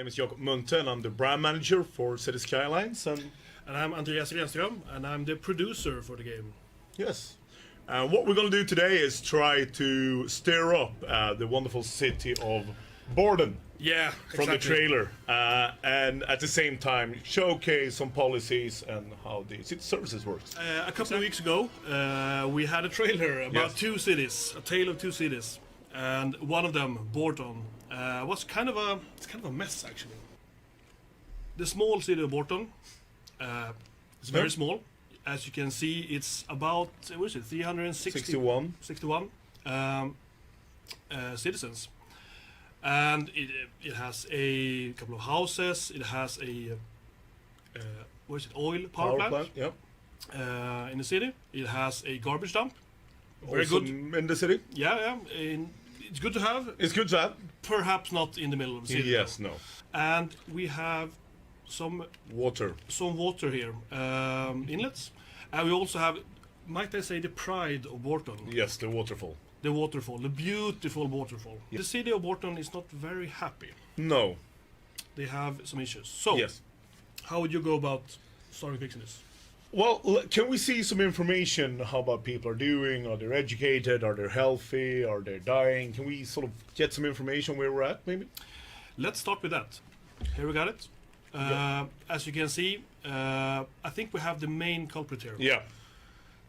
name is Jakob Munthe, and I'm the brand manager for City Skylines. And I'm Andreas Renström, and I'm the producer for the game. yes, and what we're going to do today is try to stir up the wonderful city of Borden. Yeah, From the trailer, and at the same time showcase some policies and how the city services works. A couple of weeks ago, we had a trailer about two cities, a tale of two cities, and one of them, Borden, was kind of a mess actually. The small city of Borden is very small. As you can see, it's about 361 citizens. And it has a couple of houses. It has a oil power plant. Yep. In the city. It has a garbage dump. Very Also good in the city. Yeah. It's good to have. It's good to have. Perhaps not in the middle of the city. Yes, though. no. And we have some water here, inlets, and we also have, might I say, the pride of Borden. Yes, the waterfall. The waterfall, the beautiful waterfall. Yes. The city of Borden is not very happy. No. They have some issues. So, yes. How would you go about starting fixing this? Well, can we see some information how about people are doing? Are they educated? Are they healthy? Are they dying? Can we sort of get some information where we're at, maybe? Let's start with that. Here we got it. As you can see, I think we have the main culprit here. Yeah.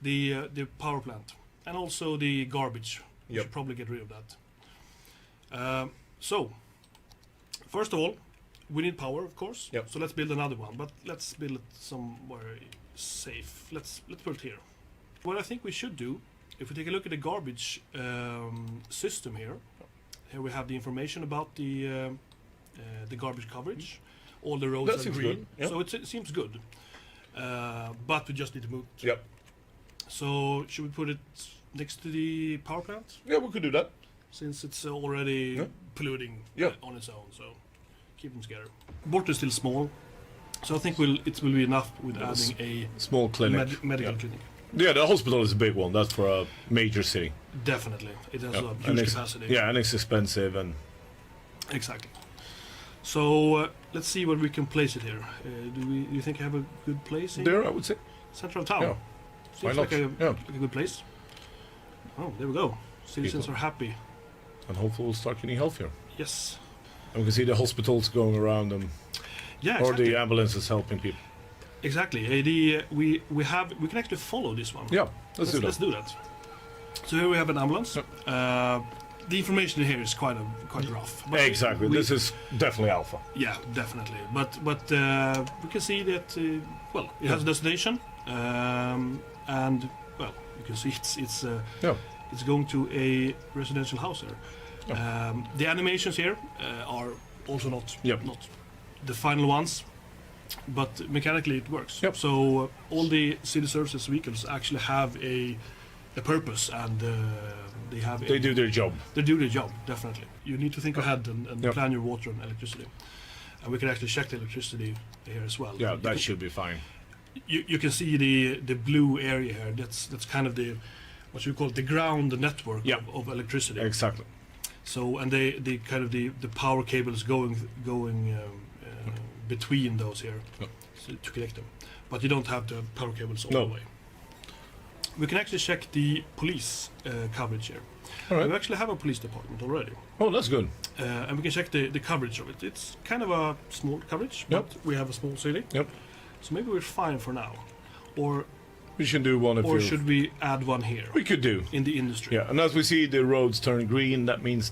The power plant. And also the garbage. We Yep. should probably get rid of that. So, first of all, we need power, of course. Yep. So let's build another one, but let's build it somewhere safe. Let's put it here. What I think we should do, if we take a look at the garbage system here, here we have the information about the garbage coverage. All the roads are green, yep. so it seems good. But we just need to move it. Yep. So should we put it next to the power plant? Yeah, we could do that. Since it's already polluting on its own, so keep them together. Borden is still small, so I think it will be enough with adding a small clinic, medical clinic. Yeah, the hospital is a big one. That's for a major city. Definitely, it has a huge capacity. Yeah, and it's expensive and. Exactly. So let's see where we can place it here. Do you think I have a good place here? There, I would say. Center of town. Yeah. Seems like a good place. Oh, there we go. Citizens are happy. And hopefully we'll start getting healthier. Yes. And we can see the hospitals going around them. Yeah, or exactly. the ambulances helping people. Exactly. We can actually follow this one. Yeah, let's do that. So here we have an ambulance. Yep. The information here is quite rough. But exactly. This is definitely alpha. Yeah, definitely. But we can see that it has a destination, and you can see it's going to a residential house here. Yeah. The animations here are also not the final ones, but mechanically it works. Yep. So all the city services vehicles actually have a purpose, and they do their job. They do their job, definitely. You need to think ahead and plan your water and electricity. And we can actually check the electricity here as well. Yeah, that should be fine. You can see the blue area here. That's kind of the what you call it, the ground network of electricity. Exactly. So and the kind of the power cables going between those here to connect them. But you don't have the power cables all the way. We can actually check the police coverage here. All right. We actually have a police department already. Oh, that's good. And we can check the coverage of it. It's kind of a small coverage, but we have a small city. Yep. So maybe we're fine for now. Or we should do one. Or should we add one here? We could do. In the industry. Yeah, and as we see the roads turn green, that means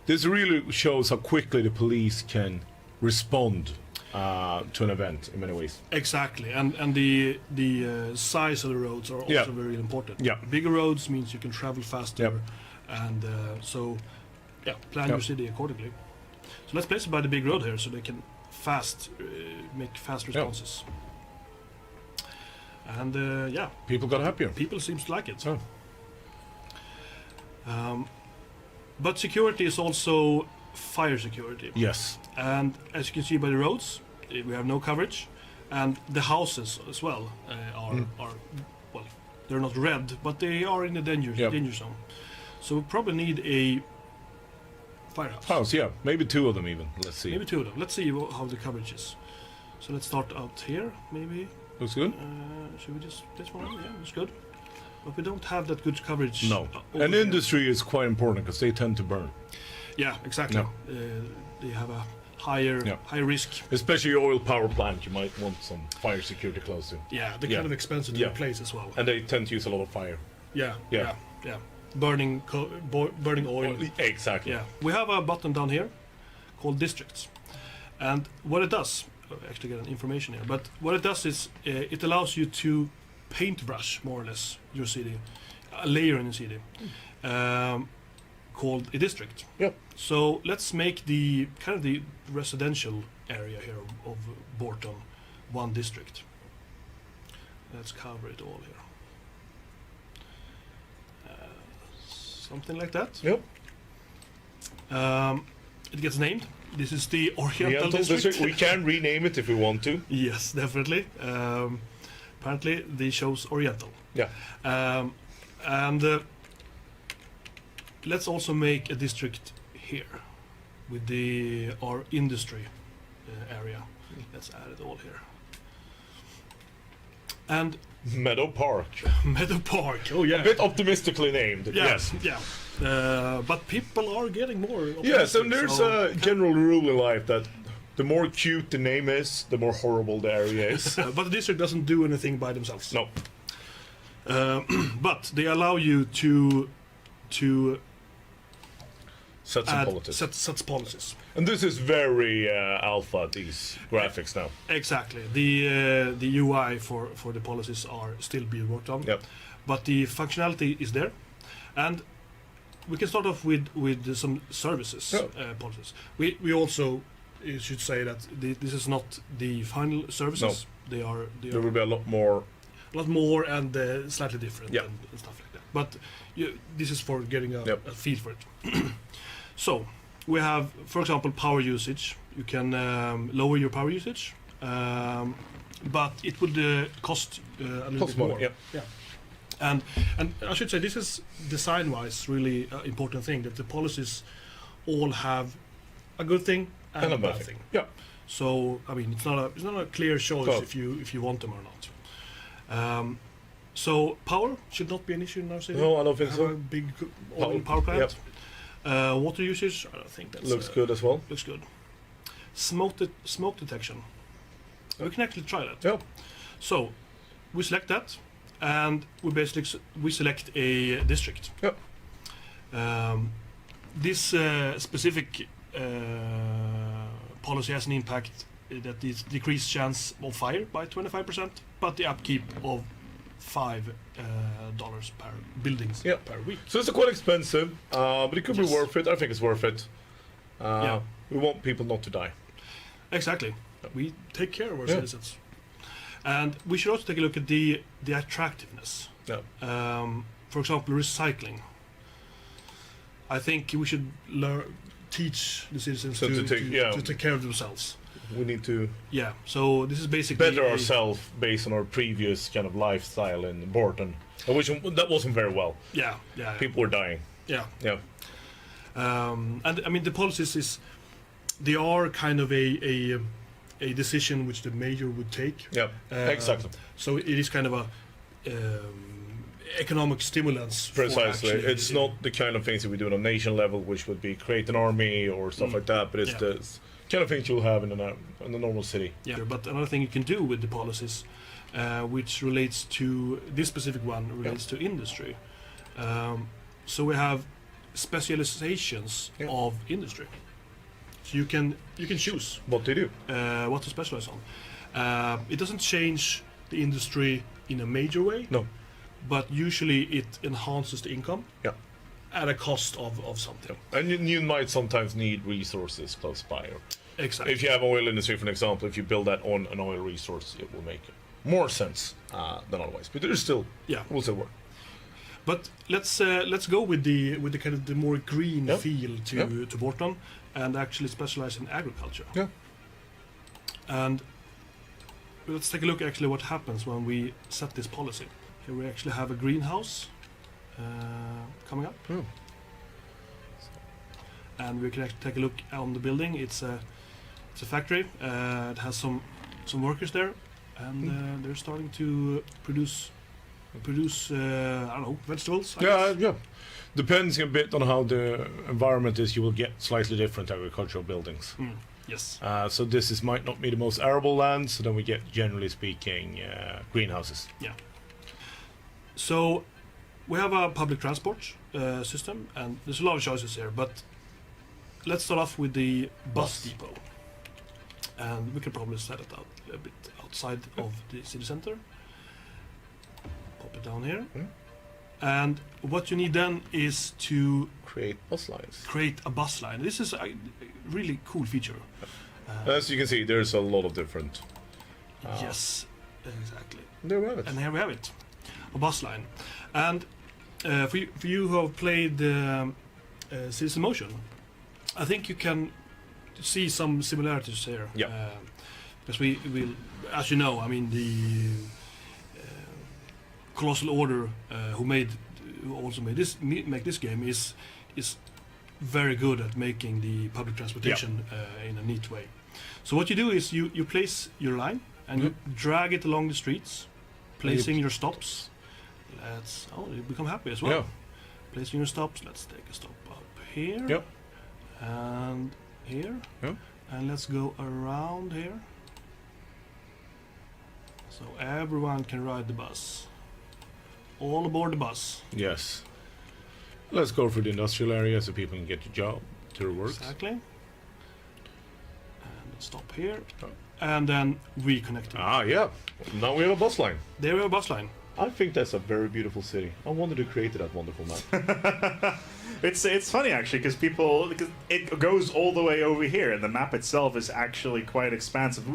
this really shows how quickly the police can respond to an event in many ways. Exactly, and the size of the roads are also very important. Yeah. Bigger roads means you can travel faster, and plan your city accordingly. So let's place it by the big road here, so they can make fast responses. And people got happier. People seems to like it. Oh. But security is also fire security. Yes. And as you can see by the roads, we have no coverage, and the houses as well are they're not red, but they are in the danger zone. So we probably need a firehouse. House, yeah. Maybe 2 of them even. Let's see. Maybe 2 of them. Let's see how the coverage is. So let's start out here, maybe. Looks good. Should we just this one? Yeah, looks good. But we don't have that good coverage. No. over And here. industry is quite important because they tend to burn. Yeah, exactly. They have a higher risk. Especially your oil power plant, you might want some fire security close to. Yeah, they're kind of expensive to replace as well. And they tend to use a lot of fire. Yeah. Burning oil. Exactly. Yeah. We have a button down here called districts, and what it does, actually get an information here, but what it does is it allows you to paintbrush more or less your city, a layer in the city, called a district. Yep. So let's make the kind of the residential area here of Borton one district. Let's cover it all here. Something like that. Yep. It gets named. This is the Oriental District. District. We can rename it if we want to. Yes, definitely. Apparently, they chose Oriental. Yeah. And let's also make a district here with our industry area. Let's add it all here. And Meadow Park. Meadow Park. Oh yeah. A bit optimistically named. Yeah, Yes. yeah. But people are getting more. Yes, and optimistic, there's so a general rule in life that the more cute the name is, the more horrible the area is. but the district doesn't do anything by themselves. No. But they allow you to Sets and politics. sets policies. And this is very alpha, these graphics now. Exactly. The UI for the policies are still being worked on. Yep. But the functionality is there, and we can start off with some services policies. We also should say that this is not the final services. They are There will be a lot more. and slightly different and stuff like that. But this is for getting a feel for it. So we have, for example, power usage. You can lower your power usage, but it would cost a little bit more. Yeah. And I should say this is design-wise really important thing, that the policies all have a good thing and a bad thing. Yeah. So I mean, it's not a clear choice No. if you want them or not. So power should not be an issue in our city. No, I don't think Have so. a big power plant. Yep. Water usage, I don't think that's Looks good as well. looks good. Smoke detection. We can actually try that. Yeah. So we select that, and we basically we select a district. Yep. This specific policy has an impact that is decreased chance of fire by 25%, but the upkeep of $5 per buildings per week. So it's quite expensive, but it could be worth it. I think it's worth it. We want people not to die. Exactly. We take care of our citizens. And we should also take a look at the attractiveness. Yeah. For example, recycling. I think we should teach the citizens So to to take care of themselves. We need to Yeah, so this is basically better ourselves based on our previous kind of lifestyle in Borton, which that wasn't very well. Yeah. People were dying. Yeah. Yeah. And I mean the policies they are kind of a decision which the mayor would take. Yeah. Exactly. So it is kind of a economic stimulus. Precisely. It's not the kind of things that we do on a nation level, which would be create an army or stuff like that, but it's the kind of things you'll have in a normal city. Yeah, but another thing you can do with the policies, which relates to this specific one, relates to industry. So we have specializations of industry. So you can choose What they do. what to specialize on. It doesn't change the industry in a major way. No. But usually it enhances the income. Yeah. At a cost of something. And you might sometimes need resources close by. Or Exactly. if you have oil industry, for an example, if you build that on an oil resource, it will make more sense than otherwise. But there's still will still work. But let's go with the kind of the more green feel to Borton and actually specialize in agriculture. Yeah. And let's take a look actually what happens when we set this policy. Here we actually have a greenhouse coming up. and we can take a look on the building. It's a factory. It has some workers there, and they're starting to produce I don't know, vegetables. I guess. Yeah. Depends a bit on how the environment is. You will get slightly different agricultural buildings. Yes. So this might not be the most arable land. So then we get, generally speaking, greenhouses. Yeah. So we have a public transport system, and there's a lot of choices here. But let's start off with the bus depot, and we can probably set it out a bit outside of the city center. Pop it down here. And what you need then is to Create bus lines. create a bus line. This is a really cool feature. As you can see, there's a lot of different. Yes, exactly. There we have it. And here we have it, a bus line. And for you who have played Cities in Motion, I think you can see some similarities here. Yeah. Because we will, as you know, I mean the Colossal Order, who also made this game, is very good at making the public transportation in a neat way. So what you do is you place your line and you drag it along the streets, placing your stops. You become happy as well. Yeah. Placing your stops. Let's take a stop up here. Yep. And here. Yep. And let's go around here. So everyone can ride the bus. All aboard the bus. Yes. Let's go for the industrial area so people can get to job, to their work. Exactly. And stop here. And then we connect them. Yeah. Now we have a bus line. There we have a bus line. I think that's a very beautiful city. I wanted to create that wonderful map. It's funny actually because it goes all the way over here, and the map itself is actually quite expansive.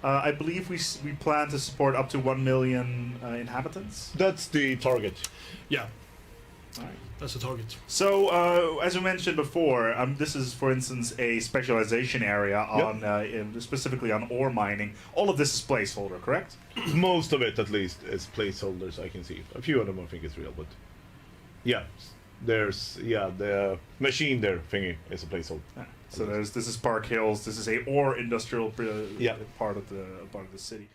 I believe we plan to support up to 1 million inhabitants. That's the target. Yeah. All right. That's the target. So, as we mentioned before, this is, for instance, a specialization area on specifically on ore mining. All of this is placeholder, correct? Most of it, at least, is placeholders. I can see a few of them. I think is real, but yeah, there's the machine there thingy is a placeholder. So this is Park Hills. This is a ore industrial part of the city.